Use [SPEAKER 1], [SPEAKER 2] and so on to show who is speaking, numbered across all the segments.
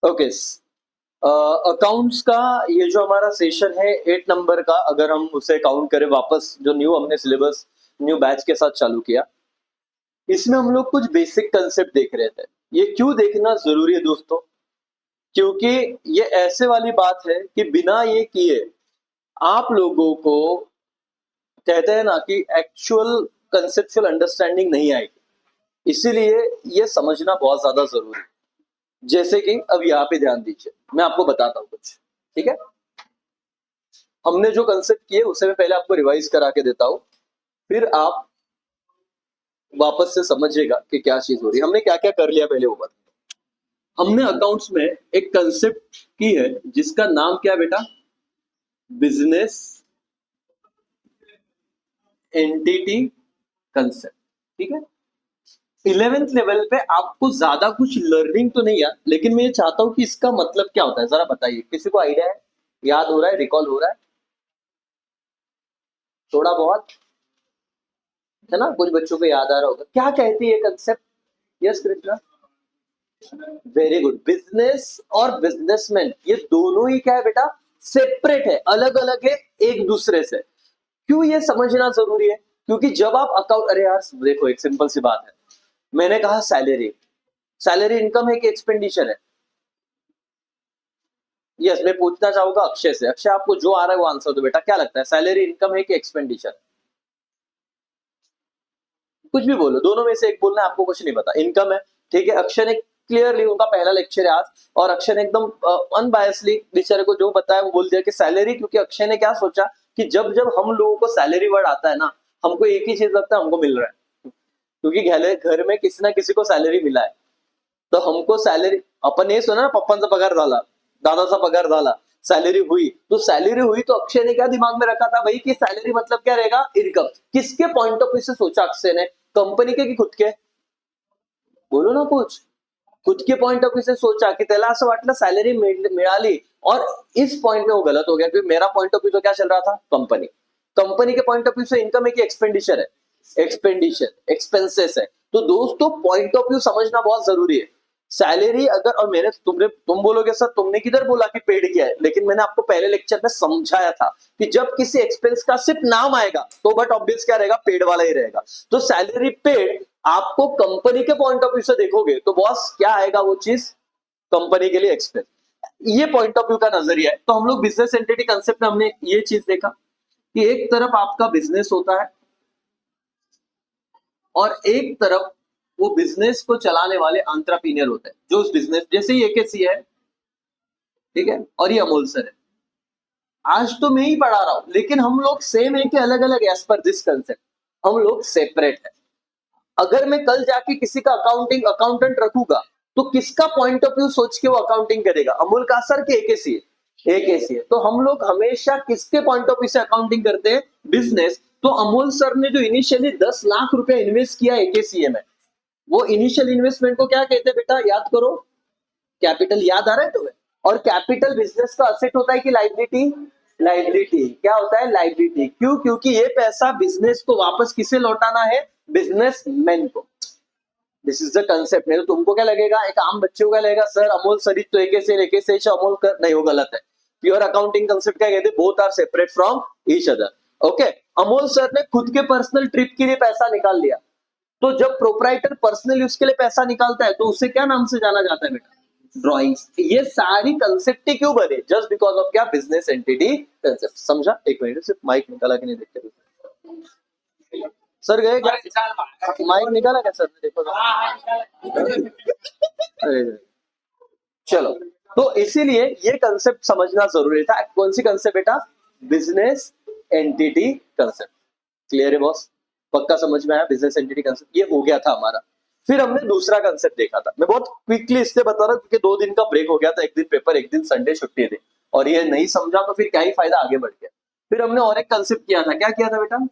[SPEAKER 1] Okay, accounts का ये जो हमारा सेशन है 8 नंबर का, अगर हम उसे काउंट करें वापस, जो न्यू हमने सिलेबस न्यू बैच के साथ चालू किया, इसमें हम लोग कुछ बेसिक कंसेप्ट देख रहे थे। ये क्यों देखना जरूरी है दोस्तों? क्योंकि ये ऐसे वाली बात है कि बिना ये किए आप लोगों को, कहते हैं ना कि एक्चुअल कंसेप्चुअल अंडरस्टैंडिंग नहीं आएगी, इसीलिए ये समझना बहुत ज्यादा जरूरी है। जैसे कि अब यहाँ पे ध्यान दीजिए, मैं आपको बताता हूँ कुछ, ठीक है? हमने जो कंसेप्ट किए उसे मैं पहले आपको रिवाइज करा के देता हूँ, फिर आप वापस से समझिएगा कि क्या चीज हो रही है। हमने क्या क्या कर लिया पहले वो बता। हमने अकाउंट्स में एक कंसेप्ट की है जिसका नाम क्या है बेटा? बिजनेस एंटिटी कंसेप्ट, ठीक है? 11th लेवल पे आपको ज्यादा कुछ लर्निंग तो नहीं है, लेकिन मैं ये चाहता हूं कि इसका मतलब क्या होता है जरा बताइए। किसी को आइडिया है? याद हो रहा है? रिकॉल हो रहा है थोड़ा बहुत? है ना, कुछ बच्चों को याद आ रहा होगा। क्या कहती है concept? Yes Krishna, very good. Business और बिजनेसमैन ये दोनों ही क्या है बेटा? सेपरेट है, अलग अलग है एक दूसरे से। क्यों ये समझना जरूरी है? क्योंकि जब आप अकाउंट, अरे यार देखो एक सिंपल सी बात है, मैंने कहा सैलरी, सैलरी इनकम है कि एक्सपेंडिचर है? यस, मैं पूछना चाहूंगा अक्षय से। अक्षय, आपको जो आ रहा है वो आंसर दो बेटा। क्या लगता है, सैलरी इनकम है कि एक्सपेंडिचर? कुछ भी बोलो, दोनों में से एक बोलना है, आपको कुछ नहीं पता। इनकम है, ठीक है। अक्षय ने क्लियरली, उनका पहला लेक्चर है आज, और अक्षय ने एकदम अनबायसली बेचारे को जो बताया वो बोल दिया कि सैलरी। क्योंकि अक्षय ने क्या सोचा कि जब जब हम लोगों को सैलरी वर्ड आता है ना, हमको एक ही चीज लगता है, हमको मिल रहा है। क्योंकि घर में किसी ना किसी को सैलरी मिला है, तो हमको सॅलरी, आपण हे सुना ना, पप्पांचा पगार झाला, दादाचा पगार झाला, सैलरी हुई। तो सैलरी हुई तो अक्षय ने क्या दिमाग में रखा था भाई कि सैलरी मतलब क्या रहेगा? इनकम। किसके पॉइंट ऑफ व्यू से सोचा अक्षय ने? कंपनी के कि खुद के? बोलो ना कुछ। खुद के पॉइंट ऑफ व्यू से सोचा कि त्याला असं वाटलं सॅलरी मिळाली, और इस पॉइंट में वो गलत हो गया क्योंकि मेरा पॉइंट ऑफ व्यू तो क्या चल रहा था? कंपनी। कंपनी के पॉइंट ऑफ व्यू से इनकम है कि एक्सपेंडिचर है? एक्सपेंडिचर, एक्सपेंसेस है। तो दोस्तों पॉइंट ऑफ व्यू समझना बहुत जरूरी है। सैलरी अगर, और मैंने तुम बोलोगे सर तुमने किधर बोला कि पेड किया है, लेकिन मैंने आपको पहले लेक्चर में समझाया था कि जब किसी एक्सपेंस का सिर्फ नाम आएगा तो बट ऑब्वियस क्या रहेगा? पेड वाला ही रहेगा। तो सैलरी पेड आपको कंपनी के पॉइंट ऑफ व्यू से देखोगे तो बॉस क्या आएगा? वो चीज कंपनी के लिए एक्सपेंस। ये पॉइंट ऑफ व्यू का नजरिया है। तो हम लोग बिजनेस एंटिटी कंसेप्ट में हमने ये चीज देखा कि एक तरफ आपका बिजनेस होता है और एक तरफ वो बिजनेस को चलाने वाले एंटरप्रेन्योर होते हैं, जो उस बिजनेस, जैसे ये एकेसी है, ठीक है, और ये अमोल सर है। आज तो मैं ही पढ़ा रहा हूं, लेकिन हम लोग सेम है कि अलग अलग? एज पर दिस कंसेप्ट हम लोग सेपरेट है। अगर मैं कल जाके किसी का अकाउंटेंट रखूंगा तो किसका पॉइंट ऑफ व्यू सोच के वो अकाउंटिंग करेगा? अमोल का सर के एकेसी है? एकेसी है। तो हम लोग हमेशा किसके पॉइंट ऑफ व्यू से अकाउंटिंग करते हैं? बिजनेस। तो अमोल सर ने जो इनिशियली 10 लाख रुपया इन्वेस्ट किया एकेसीए में, वो इनिशियल इन्वेस्टमेंट को क्या कहते हैं बेटा? याद करो, कैपिटल। याद आ रहा है तुम्हें? और कैपिटल बिजनेस का असेट होता है कि लाइबिलिटी? लाइबिलिटी। क्या होता है? लाइबिलिटी। क्यों? क्योंकि ये पैसा बिजनेस को वापस किसे लौटाना है? बिजनेसमैन को। This is the concept. नहीं तो तुमको क्या लगेगा, एक आम बच्चे को क्या लगेगा, सर अमोल सर तो एक से अमोल कर, नहीं, वो गलत है। प्योर अकाउंटिंग कंसेप्ट क्या कहते हैं? Both are separate from each other. Okay, Amol sir ने खुद के पर्सनल ट्रिप के लिए पैसा निकाल लिया, तो जब प्रोप्राइटर पर्सनल यूज के लिए पैसा निकालता है तो उसे क्या नाम से जाना जाता है बेटा? ड्रॉइंग्स। ये सारी कंसेप्ट क्यों बने? जस्ट बिकॉज ऑफ क्या? Business entity concept. समझा? एक मिनट, सिर्फ माइक निकाला कि नहीं देखते सर, गए क्या? माइक निकाला क्या सर ने? देखो अरे, चलो। तो इसीलिए ये कंसेप्ट समझना जरूरी था। कौन सी कंसेप्ट बेटा? Business entity concept. क्लियर है बॉस? पक्का समझ में आया? बिजनेस एंटिटी कंसेप्ट ये हो गया था हमारा। फिर हमने दूसरा कंसेप्ट देखा था। मैं बहुत क्विकली इसलिए बता रहा हूं क्योंकि 2 दिन का ब्रेक हो गया था, एक दिन पेपर, एक दिन संडे छुट्टी थी, और ये नहीं समझा तो फिर क्या ही फायदा, आगे बढ़ गया। फिर हमने और एक कंसेप्ट किया था। क्या किया था बेटा?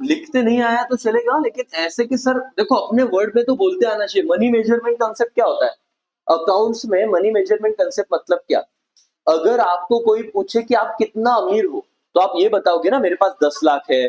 [SPEAKER 1] लिखते नहीं आया तो चलेगा, लेकिन ऐसे कि सर देखो अपने वर्ड में तो बोलते आना चाहिए। मनी मेजरमेंट कंसेप्ट क्या होता है अकाउंट्स में? मनी मेजरमेंट कंसेप्ट मतलब क्या? अगर आपको कोई पूछे कि आप कितना अमीर हो, तो आप ये बताओगे ना, मेरे पास 10 लाख है,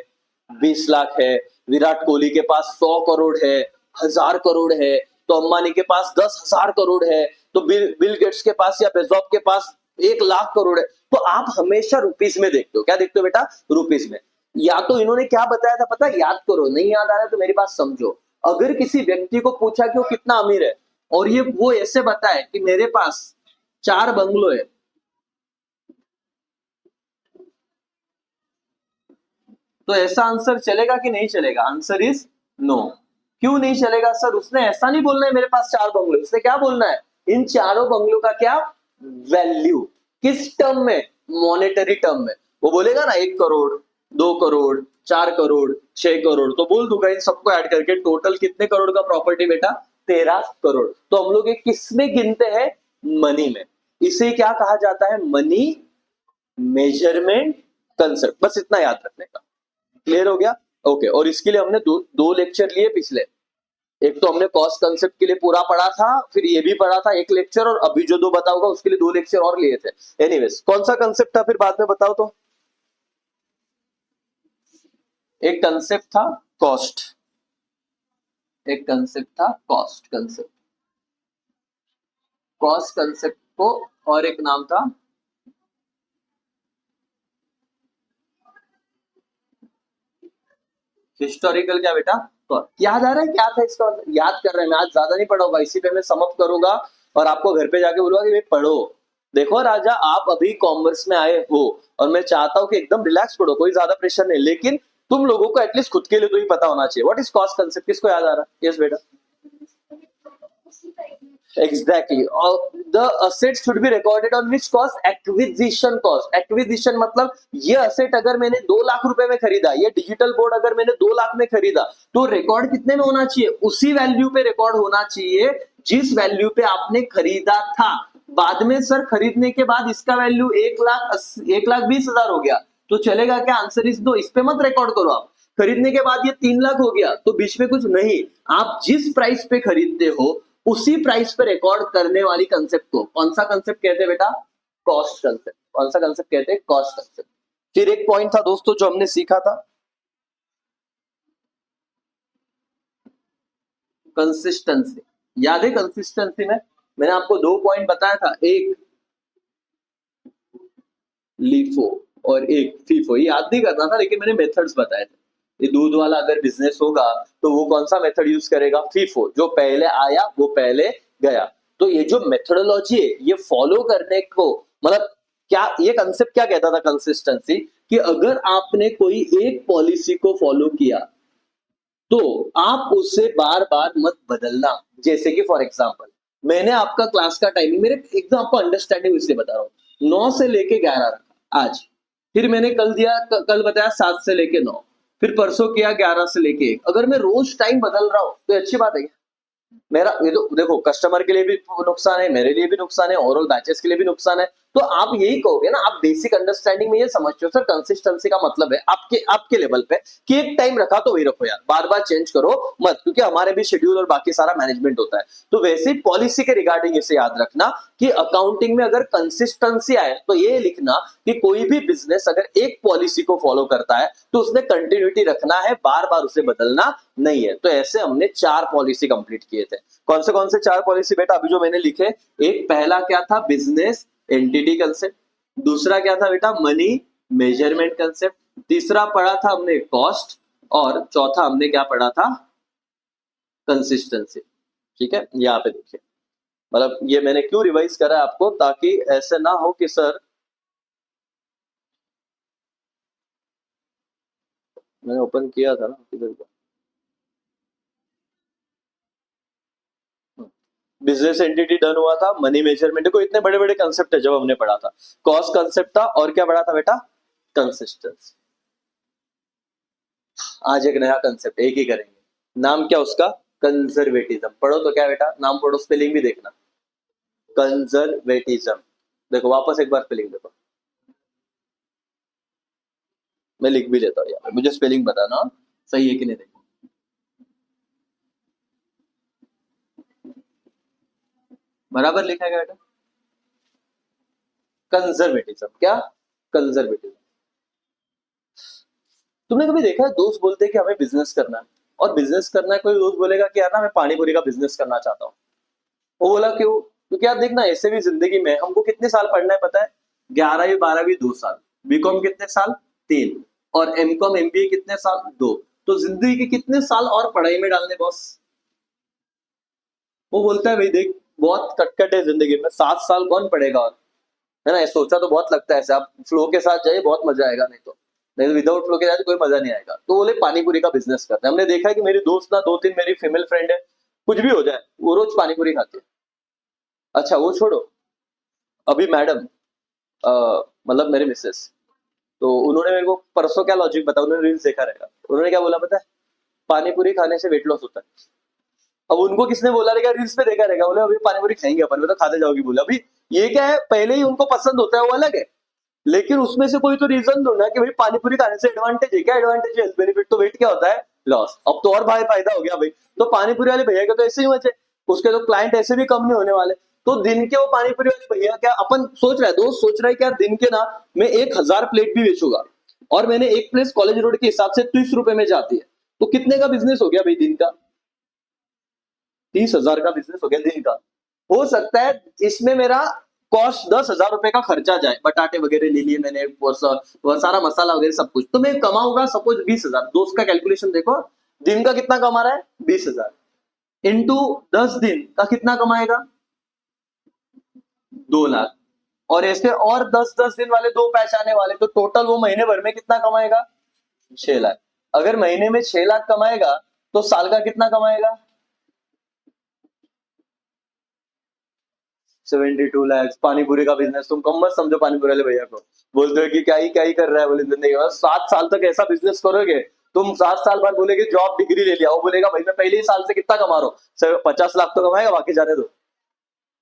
[SPEAKER 1] 20 लाख है, विराट कोहली के पास 100 करोड़ है, 1000 करोड़ है, तो अंबानी के पास 10,000 करोड़ है, तो बिल गेट्स के पास या बेजॉब के पास 1 लाख करोड़ है। तो आप हमेशा रुपीस में देखते हो, क्या देखते हो बेटा? रुपीस में। या तो इन्होंने क्या बताया था पता, याद करो, नहीं याद आ रहा है तो मेरी बात समझो। अगर किसी व्यक्ति को पूछा कि वो कितना अमीर है और ये वो ऐसे बताए कि मेरे पास 4 बंगलो है, तो ऐसा आंसर चलेगा कि नहीं चलेगा? Answer is no. क्यों नहीं चलेगा सर? उसने ऐसा नहीं बोलना है मेरे पास 4 बंगले, उसने क्या बोलना है? इन चारों बंगलों का क्या वैल्यू, किस टर्म में? मॉनेटरी टर्म में। वो बोलेगा ना 1 करोड़, 2 करोड़, 4 करोड़, 6 करोड़, तो बोल दूंगा इन सबको ऐड करके टोटल कितने करोड़ का प्रॉपर्टी बेटा? 13 करोड़। तो हम लोग ये किस में गिनते हैं? मनी में। इसे क्या कहा जाता है? Money measurement concept. बस इतना याद रखने का। क्लियर हो गया? ओके। और इसके लिए हमने दो लेक्चर लिए पिछले। एक तो हमने कॉस्ट कंसेप्ट के लिए पूरा पढ़ा था, फिर ये भी पढ़ा था एक लेक्चर, और अभी जो दो बताऊंगा उसके लिए 2 लेक्चर और लिए थे। एनीवेज, कौन सा कंसेप्ट था फिर बाद में बताओ तो? एक कंसेप्ट था कॉस्ट, एक कंसेप्ट था कॉस्ट कंसेप्ट, कॉस्ट कंसेप्ट को, और एक नाम था हिस्टोरिकल। क्या बेटा? याद आ रहा है क्या था इसका? याद कर रहे हैं? मैं आज ज्यादा नहीं पढ़ाऊंगा, इसी पे मैं समअप करूंगा और आपको घर पे जाके बोलूंगा कि भाई पढ़ो। देखो राजा, आप अभी कॉमर्स में आए हो और मैं चाहता हूं कि एकदम रिलैक्स पढ़ो, कोई ज्यादा प्रेशर नहीं, लेकिन तुम लोगों को एटलीस्ट खुद के लिए तो ही पता होना चाहिए व्हाट इज कॉस्ट कंसेप्ट। किसको याद आ रहा है? यस बेटा, एग्जैक्टली। और the asset should be recorded on which cost? Acquisition cost. Acquisition मतलब ये असेट अगर मैंने 2 लाख रुपए में खरीदा, ये डिजिटल बोर्ड अगर मैंने 2 लाख में खरीदा, तो रिकॉर्ड कितने में होना चाहिए? उसी वैल्यू पे रिकॉर्ड होना चाहिए जिस वैल्यू पे आपने खरीदा था। बाद में सर खरीदने के बाद इसका वैल्यू 1,20,000 हो गया, तो चलेगा क्या? Answer is no. इस पे मत रिकॉर्ड करो आप। खरीदने के बाद ये 3 लाख हो गया तो बीच में कुछ नहीं। आप जिस प्राइस पे खरीदते हो उसी प्राइस पे रिकॉर्ड करने वाली कंसेप्ट को कौन सा कंसेप्ट कहते हैं बेटा? Cost concept. कौन सा कंसेप्ट कहते हैं? Cost concept. फिर एक पॉइंट था दोस्तों जो हमने सीखा था, कंसिस्टेंसी। याद है कंसिस्टेंसी में मैंने आपको 2 पॉइंट बताया था, एक लीफो और एक फीफो। ये याद नहीं करना था लेकिन मैंने मेथड्स बताए थे। ये दूध वाला अगर बिजनेस होगा तो वो कौन सा मेथड यूज करेगा? फीफो। जो पहले आया वो पहले गया। तो ये जो मेथोडोलॉजी है ये फॉलो करने को, मतलब क्या ये कंसेप्ट क्या कहता था कंसिस्टेंसी, कि अगर आपने कोई एक पॉलिसी को फॉलो किया तो आप उससे बार बार मत बदलना। जैसे कि फॉर एग्जांपल मैंने आपका क्लास का टाइमिंग, मेरे एकदम आपको अंडरस्टैंडिंग इसलिए बता रहा हूँ, 9 से लेके 11 रखा आज। फिर मैंने कल दिया, कल बताया 7 से लेके 9, फिर परसों किया 11 से लेके 1। अगर मैं रोज टाइम बदल रहा हूँ तो अच्छी बात है। मेरा ये तो देखो, कस्टमर के लिए भी नुकसान है, मेरे लिए भी नुकसान है, ओवरऑल बैचेस के लिए भी नुकसान है। तो आप यही कहोगे ना, आप बेसिक अंडरस्टैंडिंग में ये समझते हो सर कंसिस्टेंसी का मतलब है आपके आपके लेवल पे कि एक टाइम रखा तो वही रखो यार, बार बार चेंज करो मत, क्योंकि हमारे भी शेड्यूल और बाकी सारा मैनेजमेंट होता है। तो वैसे पॉलिसी के रिगार्डिंग इसे याद रखना कि अकाउंटिंग में अगर कंसिस्टेंसी आए तो ये लिखना कि कोई भी बिजनेस अगर एक पॉलिसी को फॉलो करता है तो उसने कंटिन्यूटी रखना है, बार बार उसे बदलना नहीं है। तो ऐसे हमने 4 पॉलिसी कंप्लीट किए थे। कौन से 4 पॉलिसी बेटा? अभी जो मैंने लिखे, एक पहला क्या था? Business entity concept. दूसरा क्या था बेटा? Money measurement concept. तीसरा पढ़ा था हमने कॉस्ट, और चौथा हमने क्या पढ़ा था? कंसिस्टेंसी। ठीक है, यहाँ पे देखिए, मतलब ये मैंने क्यों रिवाइज करा है आपको, ताकि ऐसे ना हो कि सर मैंने ओपन किया था ना किधर का, बिजनेस एंटिटी डन हुआ था, मनी मेजरमेंट को, इतने बड़े बड़े कंसेप्ट है जब हमने पढ़ा था। कॉस्ट कंसेप्ट था, और क्या पढ़ा था बेटा? कंसिस्टेंसी। आज एक नया कंसेप्ट एक ही करेंगे, नाम क्या उसका? कंजर्वेटिज्म। पढ़ो तो क्या बेटा? नाम पढ़ो, स्पेलिंग भी देखना, कंजर्वेटिज्म। देखो वापस एक बार स्पेलिंग देखो, मैं लिख भी लेता हूँ यार, मुझे स्पेलिंग बताना सही है कि नहीं। देखो बराबर लिखा है बेटा? कंजर्वेटिज्म। क्या? कंजर्वेटिज्म। तुमने कभी देखा है दोस्त बोलते हैं कि हमें बिजनेस करना है, और बिजनेस करना है, कोई दोस्त बोलेगा कि यार ना मैं पानी पूरी का बिजनेस करना चाहता हूँ। वो बोला क्यों? क्योंकि आप देखना ऐसे भी जिंदगी में हमको कितने साल पढ़ना है पता है? 11वीं 12वीं 2 साल, बीकॉम कितने साल? 3, और एमकॉम एमबीए कितने साल? 2। तो जिंदगी के कितने साल और पढ़ाई में डालने बॉस? वो बोलता है भाई देख बहुत कटकट है जिंदगी में, 7 साल कौन पढ़ेगा? और है ना, ये सोचा तो बहुत लगता है ऐसे, आप फ्लो के साथ जाइए बहुत मजा आएगा, नहीं तो विदाउट फ्लो के जाए तो कोई मजा नहीं आएगा। तो बोले पानी पूरी का बिजनेस करते हैं। हमने देखा है कि मेरी दोस्त ना 2-3 मेरी फीमेल फ्रेंड है, कुछ भी हो जाए वो रोज पानी पूरी खाती है। अच्छा वो छोड़ो, अभी मैडम मतलब मेरे मिसेस, तो उन्होंने मेरे को परसों क्या लॉजिक बताया, उन्होंने रील्स देखा रहेगा, उन्होंने क्या बोला पता है? पानी पूरी खाने से वेट लॉस होता है। अब उनको किसने बोला रहेगा? रील्स पे देखा रहेगा, बोले अभी पानी पूरी खाएंगे अपन, तो खाते जाओगी, बोले अभी ये क्या है, पहले ही उनको पसंद होता है वो अलग है, लेकिन उसमें से कोई तो रीजन ढूंढना कि भाई पानी पूरी खाने से एडवांटेज है, क्या एडवांटेज है? Health benefit. तो वेट क्या होता है? लॉस। अब तो और भाई फायदा हो गया भाई, तो पानी पूरी वाले भैया के तो ऐसे ही बचे, उसके तो क्लाइंट ऐसे भी कम नहीं होने वाले। तो दिन के वो पानी पूरी वाले भैया, क्या अपन सोच रहा है, दोस्त सोच रहा है क्या दिन के ना मैं 1000 प्लेट भी बेचूंगा, और मैंने एक प्लेट कॉलेज रोड के हिसाब से 30 रुपए में जाती है, तो कितने का बिजनेस हो गया भाई दिन का? 30,000 का बिजनेस हो गया दिन का। हो सकता है इसमें मेरा कॉस्ट 10,000 रुपए का खर्चा जाए, बटाटे वगैरह ले लिए मैंने, वो सारा मसाला वगैरह सब कुछ, तो मैं कमाऊंगा सपोज 20,000। दोस्त का कैलकुलेशन देखो, दिन का कितना कमा रहा है? 20,000 इंटू 10 दिन का कितना कमाएगा? 2 लाख। और ऐसे और 10-10 दिन वाले दो पहचाने वाले, तो टोटल वो महीने भर में कितना कमाएगा? 6 लाख। अगर महीने में 6 लाख कमाएगा तो साल का कितना कमाएगा? 72 लाख। पानी पूरी का बिजनेस, तुम कम मत समझो पानी पूरी वाले भैया को, बोलते हो कि क्या ही कर रहा है, बोले जिंदगी में 7 साल तक ऐसा बिजनेस करोगे, तुम 7 साल बाद बोलेगे जॉब डिग्री ले लिया, वो बोलेगा भाई मैं पहले ही साल से कितना कमा रहा हूँ, 50 लाख तो कमाएगा, बाकी जाने दो।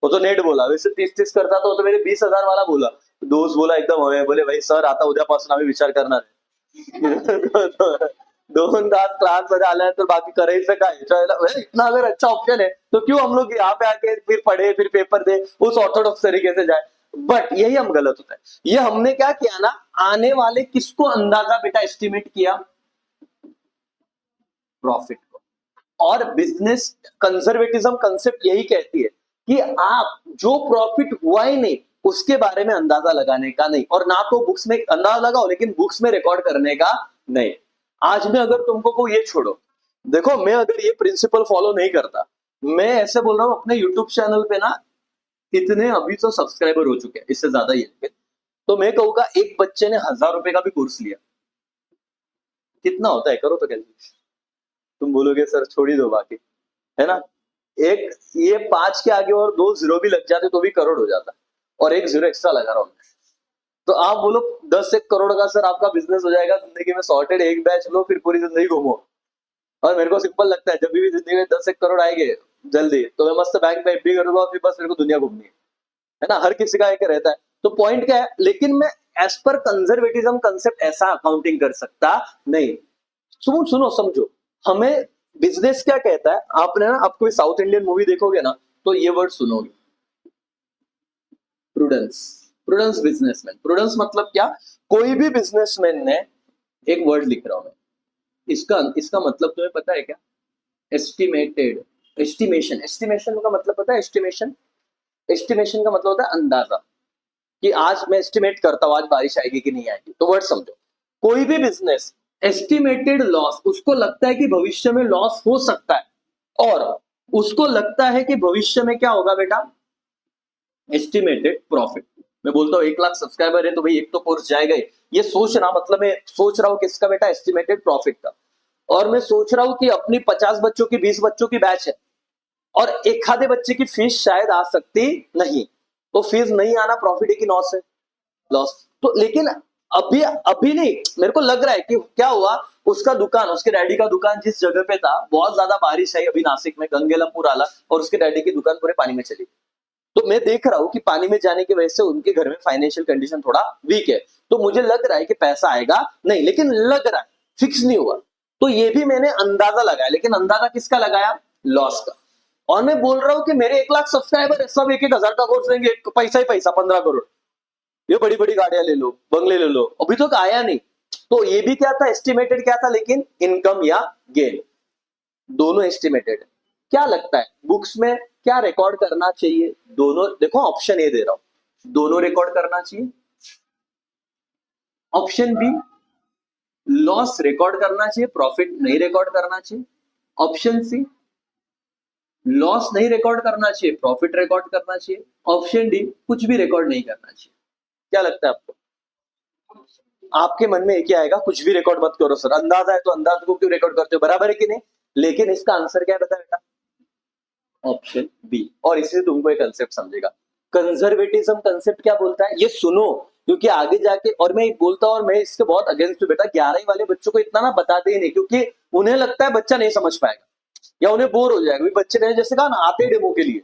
[SPEAKER 1] वो तो नेट बोला, वैसे 30-30 करता तो मेरे 20,000 वाला बोला। दोस्त बोला एकदम हमें, बोले भाई सर आता उद्यापासून आम्ही विचार करणार आहे। 2 तास क्लास मध्ये आल्या तर बाकी करायचं काय? इतना अगर अच्छा ऑप्शन है तो क्यों हम लोग यहाँ पे आके फिर पढ़े फिर पेपर दे उस ऑर्थोडॉक्स तरीके से जाए? बट यही हम गलत होता है। ये हमने क्या किया ना, आने वाले किसको अंदाजा बेटा एस्टिमेट किया? प्रॉफिट को। और बिजनेस कंजर्वेटिज्म कंसेप्ट यही कहती है कि आप जो प्रॉफिट हुआ ही नहीं उसके बारे में अंदाजा लगाने का नहीं, और ना तो बुक्स में अंदाजा लगाओ लेकिन बुक्स में रिकॉर्ड करने का नहीं। आज में अगर तुमको को ये छोड़ो, देखो मैं अगर ये प्रिंसिपल फॉलो नहीं करता, मैं ऐसे बोल रहा हूँ अपने यूट्यूब चैनल पे ना इतने अभी तो सब्सक्राइबर हो चुके हैं, इससे ज्यादा ही है, तो मैं कहूँगा एक बच्चे ने 1,000 रुपए का भी कोर्स लिया, कितना होता है करो तो कैलकुलेशन। तुम बोलोगे सर छोड़ ही दो बाकी, है ना? एक ये 5 के आगे और 2 जीरो भी लग जाते तो भी करोड़ हो जाता, और एक जीरो एक्स्ट्रा लगा रहा हूं। तो आप बोलो 10-1 करोड़ का सर आपका बिजनेस हो जाएगा जिंदगी में सॉर्टेड, एक बैच लो फिर पूरी जिंदगी घूमो। और मेरे को सिंपल लगता है जब भी जिंदगी में 10-1 करोड़ आएंगे जल्दी, तो मैं मस्त बैंक में एफडी करूंगा, फिर बस मेरे को दुनिया घूमनी है ना? हर किसी का एक रहता है। तो पॉइंट क्या है, लेकिन मैं एज पर कंजर्वेटिज्म कंसेप्ट ऐसा अकाउंटिंग कर सकता नहीं। सुनो सुनो समझो, हमें बिजनेस क्या कहता है, आपने ना, आप कोई साउथ इंडियन मूवी देखोगे ना तो ये वर्ड सुनोगे, प्रूडेंस। प्रूडेंस बिजनेसमैन, प्रूडेंस मतलब क्या? कोई भी बिजनेसमैन ने, एक वर्ड लिख रहा हूं मैं, इसका इसका मतलब तुम्हें पता है क्या? एस्टिमेटेड। एस्टिमेशन, एस्टिमेशन का मतलब पता है? एस्टिमेशन, एस्टिमेशन का मतलब होता है अंदाजा, कि आज मैं एस्टिमेट करता हूं आज बारिश आएगी कि नहीं आएगी। तो वर्ड समझो, कोई भी बिजनेस एस्टिमेटेड लॉस, उसको लगता है कि भविष्य में लॉस हो सकता है, और उसको लगता है कि भविष्य में क्या होगा बेटा? Estimated profit. मैं बोलता हूँ 1 लाख सब्सक्राइबर है तो भाई एक तो कोर्स जाएगा ही, ये सोचना, मतलब मैं सोच रहा हूँ किसका बेटा? एस्टिमेटेड प्रॉफिट का। और मैं सोच रहा हूँ कि अपनी 50 बच्चों की 20 बच्चों की बैच है, और एक आधे बच्चे की फीस शायद आ सकती नहीं, तो फीस नहीं आना प्रॉफिट है कि लॉस है? लॉस। तो लेकिन अभी अभी नहीं, मेरे को लग रहा है कि क्या हुआ, उसका दुकान, उसके डैडी का दुकान जिस जगह पे था, बहुत ज्यादा बारिश आई अभी नासिक में, गंगेला पूर आला, और उसके डैडी की दुकान पूरे पानी में चली। तो मैं देख रहा हूँ कि पानी में जाने की वजह से उनके घर में फाइनेंशियल कंडीशन थोड़ा वीक है, तो मुझे लग रहा है कि पैसा आएगा नहीं, लेकिन लग रहा है, फिक्स नहीं हुआ। तो ये भी मैंने अंदाजा लगाया, लेकिन अंदाजा किसका लगाया? लॉस का। और मैं बोल रहा हूँ कि मेरे 1 लाख सब्सक्राइबर है, सब 1-1 हजार का कोर्स लेंगे, पैसा ही पैसा, 15 करोड़, ये बड़ी बड़ी गाड़ियां ले लो, बंगले ले लो, अभी तक आया नहीं। तो ये भी क्या था, एस्टिमेटेड क्या था, लेकिन इनकम या गेन दोनों एस्टिमेटेड। क्या लगता है बुक्स में क्या रिकॉर्ड करना चाहिए? दोनों देखो, ऑप्शन ए दे रहा हूं, दोनों रिकॉर्ड करना चाहिए। ऑप्शन बी, लॉस रिकॉर्ड करना चाहिए, प्रॉफिट नहीं रिकॉर्ड करना चाहिए। ऑप्शन सी, लॉस नहीं रिकॉर्ड करना चाहिए, प्रॉफिट रिकॉर्ड करना चाहिए। ऑप्शन डी, कुछ भी रिकॉर्ड नहीं करना चाहिए। क्या लगता है आपको? आपके मन में एक ही आएगा, कुछ भी रिकॉर्ड मत करो सर, अंदाजा है तो अंदाज को क्यों रिकॉर्ड करते हो, बराबर है कि नहीं? लेकिन इसका आंसर क्या है बता बेटा? Option B. और इससे तुमको एक कंसेप्ट समझेगा, कंजर्वेटिज्म कंसेप्ट क्या बोलता है ये सुनो, क्योंकि आगे जाके, और मैं बोलता हूं और मैं इसके बहुत अगेंस्ट हूं बेटा, 11वीं वाले बच्चों को इतना ना बताते ही नहीं, क्योंकि उन्हें लगता है बच्चा नहीं समझ पाएगा या उन्हें बोर हो जाएगा। बच्चे ने जैसे कहा ना, आते डेमो के लिए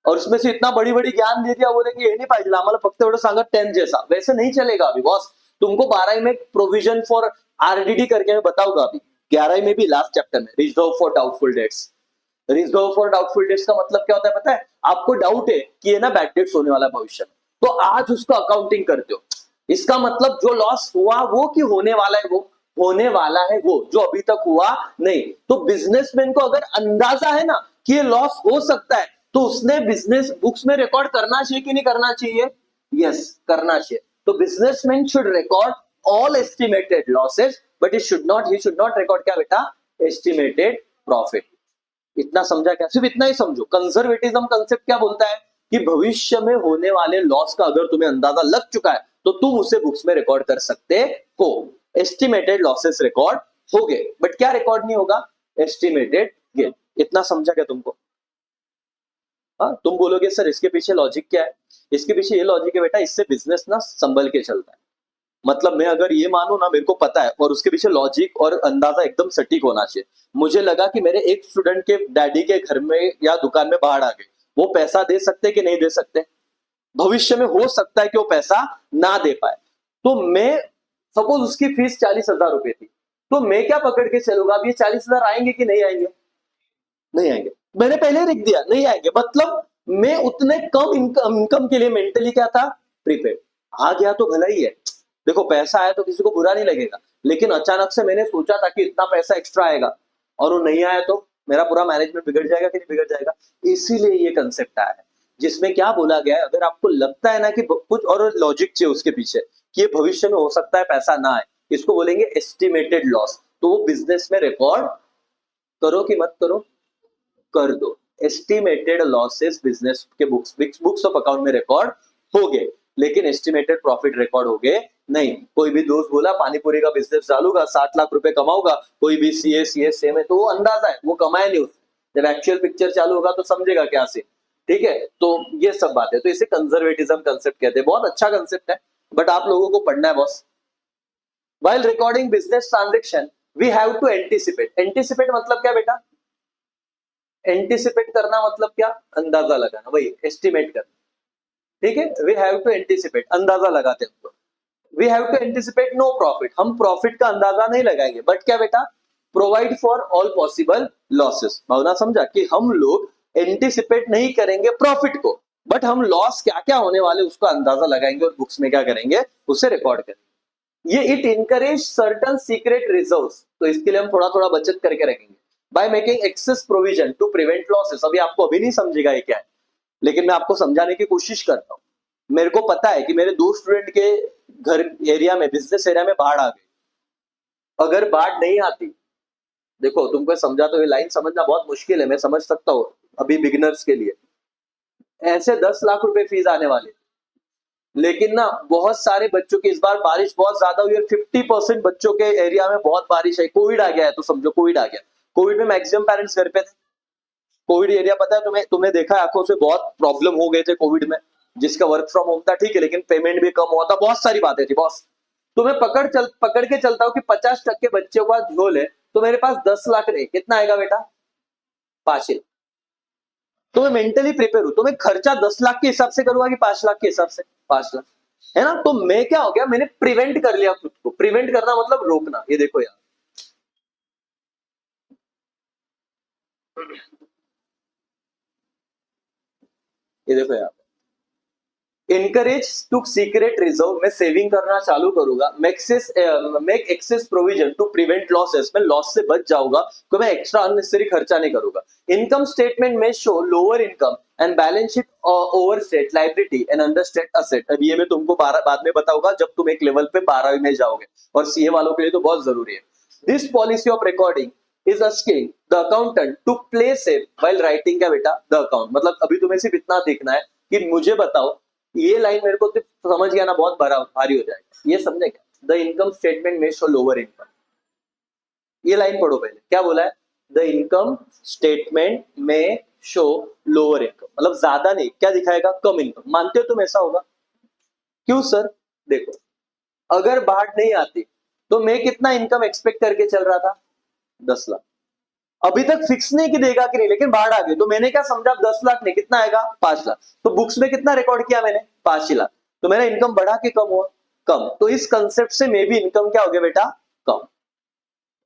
[SPEAKER 1] और उसमें से इतना बड़ी बड़ी ज्ञान दे दिया, बोले कि ये नहीं पाहिजे आम्हाला, फक्त एवढं सांगा 10 जैसा, वैसे नहीं चलेगा अभी बॉस। तुमको 12वीं में प्रोविजन फॉर आरडीडी करके मैं बताऊंगा अभी, 11वीं में भी लास्ट चैप्टर में, reserve for doubtful debts. Reserve for doubtful debts का मतलब क्या होता है पता है? आपको डाउट है कि ये ना बैड डेट्स होने वाला है भविष्य में, तो आज उसका अकाउंटिंग करते हो। इसका मतलब जो लॉस हुआ वो कि होने वाला है वो, होने वाला है वो, जो अभी तक हुआ नहीं। तो बिजनेसमैन को अगर अंदाजा है ना कि ये लॉस हो सकता है, तो उसने बिजनेस बुक्स में रिकॉर्ड करना चाहिए कि नहीं करना चाहिए? यस, करना चाहिए। तो businessman should record all estimated losses, but he should not record क्या बेटा? Estimated profit. इतना समझा क्या? सिर्फ इतना ही समझो, कंजर्वेटिज्म कंसेप्ट क्या बोलता है कि भविष्य में होने वाले लॉस का अगर तुम्हें अंदाजा लग चुका है तो तुम उसे बुक्स में रिकॉर्ड कर सकते हो। एस्टिमेटेड लॉसेस रिकॉर्ड हो गए, बट क्या रिकॉर्ड नहीं होगा? Estimated gain. इतना समझा क्या तुमको? हाँ, तुम बोलोगे सर इसके पीछे लॉजिक क्या है? इसके पीछे ये लॉजिक है बेटा, इससे बिजनेस ना संभल के चलता है। मतलब मैं अगर ये मानू ना, मेरे को पता है, और उसके पीछे लॉजिक और अंदाजा एकदम सटीक होना चाहिए। मुझे लगा कि मेरे एक स्टूडेंट के डैडी के घर में या दुकान में बाढ़ आ गई, वो पैसा दे सकते कि नहीं दे सकते? भविष्य में हो सकता है कि वो पैसा ना दे पाए, तो मैं, सपोज उसकी फीस 40,000 रुपए थी, तो मैं क्या पकड़ के चलूंगा अब ये 40,000 आएंगे कि नहीं आएंगे? नहीं आएंगे। मैंने पहले लिख दिया नहीं आएंगे, मतलब मैं उतने कम इनकम के लिए मेंटली क्या था? प्रीपेड। आ गया तो भला ही है, देखो पैसा आया तो किसी को बुरा नहीं लगेगा, लेकिन अचानक से मैंने सोचा था कि इतना पैसा एक्स्ट्रा आएगा और वो नहीं आया तो मेरा पूरा मैनेजमेंट बिगड़ जाएगा कि नहीं बिगड़ जाएगा? इसीलिए ये कंसेप्ट आया है, जिसमें क्या बोला गया है, अगर आपको लगता है ना कि कुछ और लॉजिक चाहिए उसके पीछे कि ये भविष्य में हो सकता है पैसा ना आए, इसको बोलेंगे एस्टिमेटेड लॉस। तो वो बिजनेस में रिकॉर्ड करो कि मत करो? कर दो। एस्टिमेटेड लॉसेस बिजनेस के बुक्स ऑफ अकाउंट में रिकॉर्ड हो गए, लेकिन एस्टिमेटेड प्रॉफिट रिकॉर्ड हो गए नहीं। कोई भी दोस्त बोला पानीपुरी का बिजनेस डालूंगा 60 लाख रुपए कमाऊंगा, कोई भी सीए सेम है, तो वो अंदाजा है, वो कमाया नहीं उसने। जब एक्चुअल पिक्चर चालू होगा तो समझेगा क्या से। ठीक है, तो ये सब बात है, तो इसे कंजर्वेटिज्म कंसेप्ट कहते हैं। बहुत अच्छा कंसेप्ट है, बट आप लोगों को पढ़ना है boss. While recording business transaction, we have to anticipate. Anticipate मतलब क्या बेटा? एंटिसिपेट करना मतलब क्या? अंदाजा लगाना, वही एस्टिमेट करना। ठीक है, वी हैव टू एंटिसिपेट, अंदाजा लगाते हैं। We have to anticipate no profit, हम प्रॉफिट का अंदाजा नहीं लगाएंगे, बट क्या बेटा? Provide for all possible losses. Bhavna समझा कि हम लोग एंटिसिपेट नहीं करेंगे प्रॉफिट को, बट हम लॉस क्या क्या होने वाले उसका अंदाजा लगाएंगे और बुक्स में क्या करेंगे? उसे रिकॉर्ड करेंगे। ये it encourage certain secret reserves, तो इसके लिए हम थोड़ा थोड़ा बचत करके रखेंगे। By making excess provision to prevent losses. अभी आपको अभी नहीं समझेगा ये क्या है, लेकिन मैं आपको समझाने की कोशिश करता हूं। मेरे को पता है कि मेरे 2 स्टूडेंट के घर एरिया में, बिजनेस एरिया में बाढ़ आ गई। अगर बाढ़ नहीं आती, देखो तुमको समझा तो ये लाइन समझना बहुत मुश्किल है, मैं समझ सकता हूँ अभी बिगिनर्स के लिए। ऐसे 10 लाख रुपए फीस आने वाले, लेकिन ना बहुत सारे बच्चों की, इस बार बारिश बहुत ज्यादा हुई है, 50% बच्चों के एरिया में बहुत बारिश है। कोविड आ गया है, तो समझो कोविड आ गया। कोविड में मैक्सिमम पेरेंट्स घर पे थे। कोविड एरिया पता है तुम्हें, तुमने देखा है आंखों से, बहुत प्रॉब्लम हो गए थे कोविड में। जिसका वर्क फ्रॉम होम था ठीक है, लेकिन पेमेंट भी कम हुआ था, बहुत सारी बातें थी बॉस। तो मैं पकड़ के चलता हूँ कि 50% बच्चों का झोल है, तो मेरे पास 10 लाख नहीं, कितना आएगा बेटा? 5 लाख। तो मैं मेंटली प्रिपेयर हूं, तो मैं खर्चा 10 लाख के हिसाब से करूंगा कि 5 लाख के हिसाब से? 5 लाख है ना। तो मैं क्या हो गया, मैंने प्रिवेंट कर लिया खुद को। प्रिवेंट करना मतलब रोकना। ये देखो यार, ये देखो यार, इनकरेज टू सीक्रेट रिजर्व, मैं सेविंग करना चालू करूंगा। Make excess provision to prevent losses, मैं लॉस से बच जाऊंगा तो मैं एक्स्ट्रा अननेसेसरी खर्चा नहीं करूंगा। इनकम स्टेटमेंट में show lower income and balance sheet over state liability and under state asset. अब ये मैं तुमको बाद में बताऊंगा जब तुम एक लेवल पे 12वीं में जाओगे, और सीए वालों के लिए तो बहुत जरूरी है। This policy of recording is asking the accountant to play safe while writing क्या बेटा the account। मतलब अभी तुम्हें सिर्फ इतना देखना है कि मुझे बताओ ये लाइन मेरे को समझ गया ना, बहुत भारी हो जाएगा। ये समझे क्या? द इनकम स्टेटमेंट में शो लोअर इनकम, ये लाइन पढ़ो पहले। क्या बोला है? द इनकम स्टेटमेंट में शो लोअर इनकम, मतलब ज्यादा नहीं, क्या दिखाएगा? कम इनकम। मानते हो तुम ऐसा होगा? क्यों सर? देखो, अगर बाढ़ नहीं आती तो मैं कितना इनकम एक्सपेक्ट करके चल रहा था? 10 लाख। अभी तक फिक्स नहीं कि देगा कि नहीं, लेकिन बाढ़ आ गई तो मैंने क्या समझा? 10 लाख नहीं, कितना आएगा? 5 लाख। तो बुक्स में कितना रिकॉर्ड किया मैंने? 5 ही लाख। तो मेरा इनकम बढ़ा के कम हुआ? कम। तो इस कंसेप्ट से मे भी इनकम क्या हो गया बेटा? कम।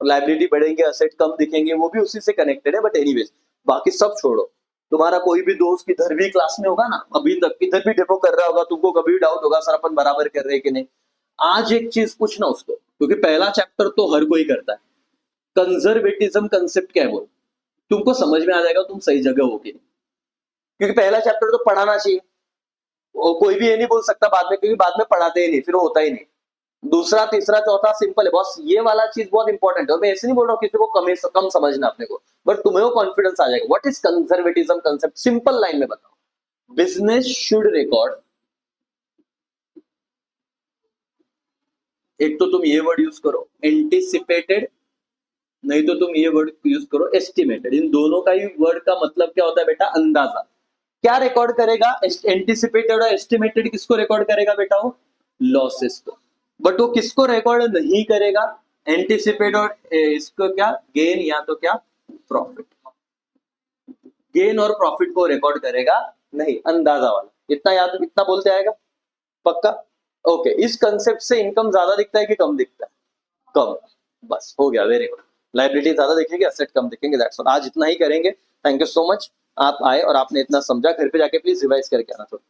[SPEAKER 1] लाइबिलिटी बढ़ेंगे, असेट कम दिखेंगे, वो भी उसी से कनेक्टेड है। बट एनीवेज, बाकी सब छोड़ो। तुम्हारा कोई भी दोस्त किधर भी क्लास में होगा ना, अभी तक किधर भी डेमो कर रहा होगा, तुमको कभी डाउट होगा सर अपन बराबर कर रहे हैं कि नहीं, आज एक चीज पूछना उसको, क्योंकि पहला चैप्टर तो हर कोई करता है। कंजर्वेटिज्म कंसेप्ट क्या है बोल, तुमको समझ में आ जाएगा तुम सही जगह हो कि नहीं। क्योंकि पहला चैप्टर तो पढ़ाना चाहिए, और कोई भी ये नहीं बोल सकता बाद में, क्योंकि बाद में पढ़ाते ही नहीं, फिर वो होता ही नहीं। दूसरा, तीसरा, चौथा सिंपल है बॉस। ये वाला चीज बहुत इंपॉर्टेंट है, और मैं ऐसे नहीं बोल रहा हूँ किसी को कम समझना अपने को, बट तुम्हें वो कॉन्फिडेंस आ जाएगा। What is conservatism concept? Simple line में बताओ। बिजनेस शुड रिकॉर्ड, एक तो तुम ये वर्ड यूज करो एंटिसिपेटेड, नहीं तो तुम ये वर्ड यूज करो एस्टिमेटेड। इन दोनों का ही वर्ड का मतलब क्या होता है बेटा? अंदाजा। क्या रिकॉर्ड करेगा? एंटिसिपेटेड और एस्टिमेटेड किसको रिकॉर्ड करेगा बेटा? वो लॉसेस को। बट वो किसको रिकॉर्ड नहीं करेगा? एंटिसिपेट और इसको क्या? गेन या तो क्या? प्रॉफिट। गेन और प्रॉफिट को रिकॉर्ड करेगा नहीं, अंदाजा वाला। इतना याद, इतना बोलते आएगा पक्का? ओके। इस कंसेप्ट से इनकम ज्यादा दिखता है कि कम दिखता है? कम। बस हो गया, वेरी गुड। लाइबिलिटी ज्यादा दिखेंगे, असेट कम दिखेंगे, दैट्स ऑल। आज इतना ही करेंगे। थैंक यू सो मच, आप आए और आपने इतना समझा। घर पे जाके प्लीज रिवाइज करके आना थोड़ा।